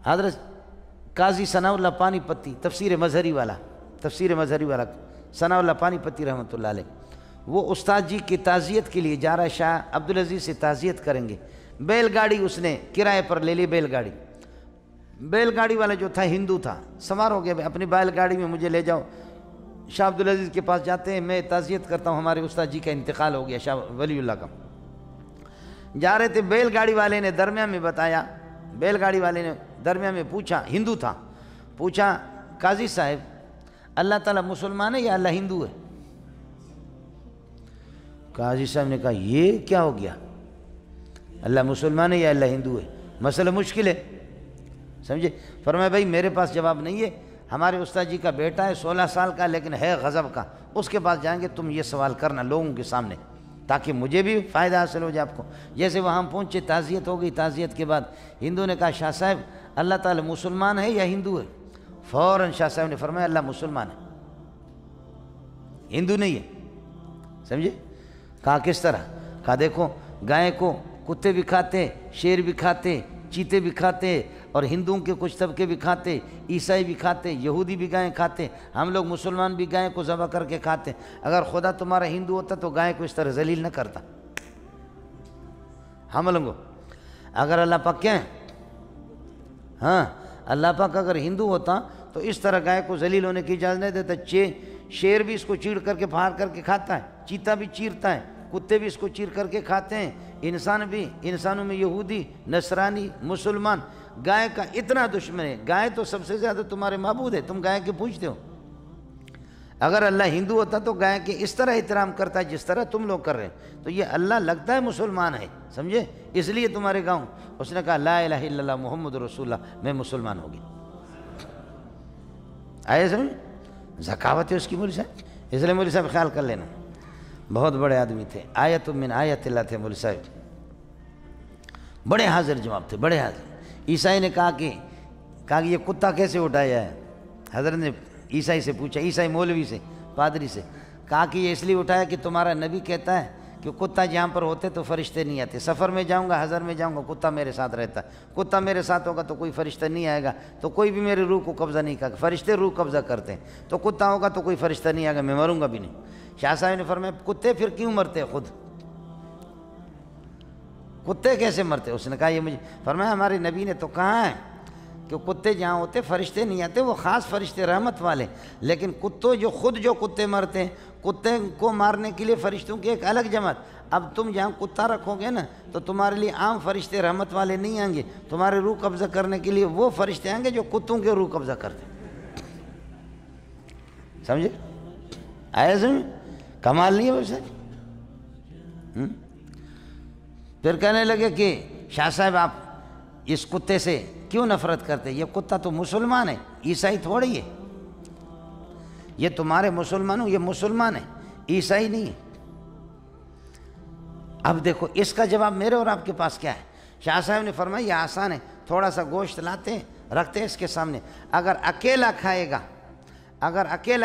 حضرت قاضی ثناء اللہ پانی پتی تفسیر مظہری والا ثناء اللہ پانی پتی رحمۃ اللہ علیہ، وہ استاد جی کی تعزیت کے لیے جا رہا ہے، شاہ عبدالعزیز سے تعزیت کریں گے، بیل گاڑی اس نے کرائے پر لے لی، بیل گاڑی والا جو تھا ہندو تھا، سوار ہو گیا اپنی بیل گاڑی میں مجھے لے جاؤ، شاہ عبدالعزیز کے پاس جاتے ہیں، میں تعزیت کرتا ہوں ہمارے استاد جی کا انتقال ہو گیا شاہ ولی اللہ کا، جا رہے تھے، بیل گاڑی والے نے درمیان میں بتایا، بیل گاڑی والے نے درمیان میں پوچھا، ہندو تھا، پوچھا قاضی صاحب اللہ تعالیٰ مسلمان ہے یا اللہ ہندو ہے؟ قاضی صاحب نے کہا یہ کیا ہو گیا، اللہ مسلمان ہے یا اللہ ہندو ہے، مسئلہ مشکل ہے، سمجھے؟ فرمایا بھائی میرے پاس جواب نہیں ہے، ہمارے استاد جی کا بیٹا ہے 16 سال کا لیکن ہے غضب کا، اس کے پاس جائیں گے، تم یہ سوال کرنا لوگوں کے سامنے تاکہ مجھے بھی فائدہ حاصل ہو جائے آپ کو۔ جیسے وہاں پہنچے، تعزیت ہو گئی، تعزیت کے بعد ہندو نے کہا شاہ صاحب اللہ تعالیٰ مسلمان ہے یا ہندو ہے؟ فوراً شاہ صاحب نے فرمایا اللہ مسلمان ہے، ہندو نہیں ہے، سمجھے؟ کہا کس طرح؟ کہا دیکھو گائے کو کتے بھی کھاتے، شیر بھی کھاتے، چیتے بھی کھاتے، اور ہندوؤں کے کچھ طبقے بھی کھاتے، عیسائی بھی کھاتے، یہودی بھی گائیں کھاتے، ہم لوگ مسلمان بھی گائے کو ذبح کر کے کھاتے، اگر خدا تمہارا ہندو ہوتا تو گائے کو اس طرح ذلیل نہ کرتا، ہم لوگوں اگر اللہ پاک کیا ہے، ہاں اللہ پاک اگر ہندو ہوتا تو اس طرح گائے کو ذلیل ہونے کی اجازت نہیں دیتا، شیر بھی اس کو چیڑ کر کے پھاڑ کر کے کھاتا ہے، چیتا بھی چیرتا ہے، کتے بھی اس کو چیر کر کے کھاتے ہیں، انسان بھی، انسانوں میں یہودی، نصرانی، مسلمان، گائے کا اتنا دشمن ہے، گائے تو سب سے زیادہ تمہارے معبود ہے، تم گائے کے پوچھتے ہو، اگر اللہ ہندو ہوتا تو گائے کے اس طرح احترام کرتا ہے جس طرح تم لوگ کر رہے ہیں، تو یہ اللہ لگتا ہے مسلمان ہے، سمجھے؟ اس لیے تمہارے گاؤں اس نے کہا لا الہ الا اللہ محمد رسول اللہ، میں مسلمان ہو گیا، آئے سمجھ؟ ذکاوت ہے اس کی مولوی صاحب، اس لیے مولوی صاحب خیال کر لینا، بہت بڑے آدمی تھے، آیت من آیت اللہ تھے مولوی صاحب، بڑے حاضر جواب تھے، بڑے حاضر۔ عیسائی نے کہا کہ یہ کتا کیسے اٹھایا ہے؟ حضرت نے عیسائی سے پوچھا، عیسائی مولوی سے، پادری سے، کہا کہ یہ اس لیے اٹھایا کہ تمہارا نبی کہتا ہے کہ کتا جہاں پر ہوتے تو فرشتے نہیں آتے، سفر میں جاؤں گا، حضر میں جاؤں گا، کتا میرے ساتھ رہتا ہے، کتا میرے ساتھ ہوگا تو کوئی فرشتہ نہیں آئے گا، تو کوئی بھی میرے روح کو قبضہ نہیں کرے گا، فرشتے روح قبضہ کرتے ہیں، تو کتا ہوگا تو کوئی فرشتہ نہیں آئے گا، میں مروں گا بھی نہیں۔ شاہ صاحب نے فرمایا کتے پھر کیوں مرتے خود؟ کتے کیسے مرتے؟ اس نے کہا یہ مجھے، فرمایا ہمارے نبی نے تو کہا ہے کہ کتے جہاں ہوتے فرشتے نہیں آتے، وہ خاص فرشتے رحمت والے، لیکن جو کتے مرتے ہیں، کتے کو مارنے کے لیے فرشتوں کی ایک الگ جماعت، اب تم جہاں کتا رکھو گے نا تو تمہارے لیے عام فرشتے رحمت والے نہیں آئیں گے، تمہارے روح قبضہ کرنے کے لیے وہ فرشتے آئیں گے جو کتوں کے روح قبضہ کرتے ہیں، سمجھے؟ آیا سمجھ؟ کمال نہیں ہے ویسے؟ پھر کہنے لگے کہ شاہ صاحب آپ اس کتے سے کیوں نفرت کرتے؟ یہ کتا تو مسلمان ہے، عیسائی تھوڑی ہے، یہ تمہارے مسلمانوں، یہ مسلمان ہے، عیسائی نہیں ہے۔ اب دیکھو اس کا جواب میرے اور آپ کے پاس کیا ہے؟ شاہ صاحب نے فرمایا یہ آسان ہے، تھوڑا سا گوشت لاتے ہیں، رکھتے ہیں اس کے سامنے، اگر اکیلا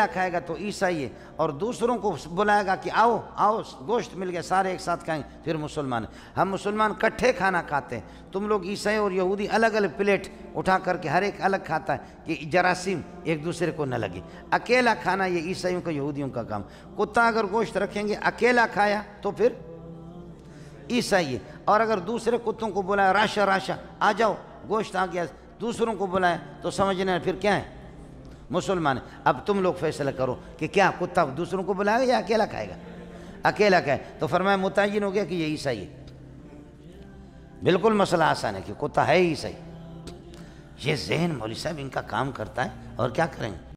کھائے گا تو عیسائی ہے، اور دوسروں کو بلائے گا کہ آؤ آؤ گوشت مل گیا، سارے ایک ساتھ کھائیں گے، پھر مسلمان ہے۔ ہم مسلمان کٹھے کھانا کھاتے ہیں، تم لوگ عیسائی اور یہودی الگ الگ پلیٹ اٹھا کر کے ہر ایک الگ کھاتا ہے کہ جراثیم ایک دوسرے کو نہ لگے۔ اکیلا کھانا یہ عیسائیوں کا، یہودیوں کا کام۔ کتا اگر گوشت رکھیں گے اکیلا کھایا تو پھر عیسائی ہے، اور اگر دوسرے کتوں کو بلایا راشا راشا آ جاؤ گوشت آ گیا، دوسروں کو بلایا تو سمجھنا پھر کیا ہے؟ مسلمان ہے۔ اب تم لوگ فیصلہ کرو کہ کیا کتا دوسروں کو بلائے گا یا اکیلا کھائے گا؟ اکیلا کھائے تو فرمایا متعین ہو گیا کہ یہ عیسائی ہے۔ بالکل مسئلہ آسان ہے کہ کتا ہے عیسائی۔ یہ ذہن مولوی صاحب ان کا کام کرتا ہے، اور کیا کریں گے؟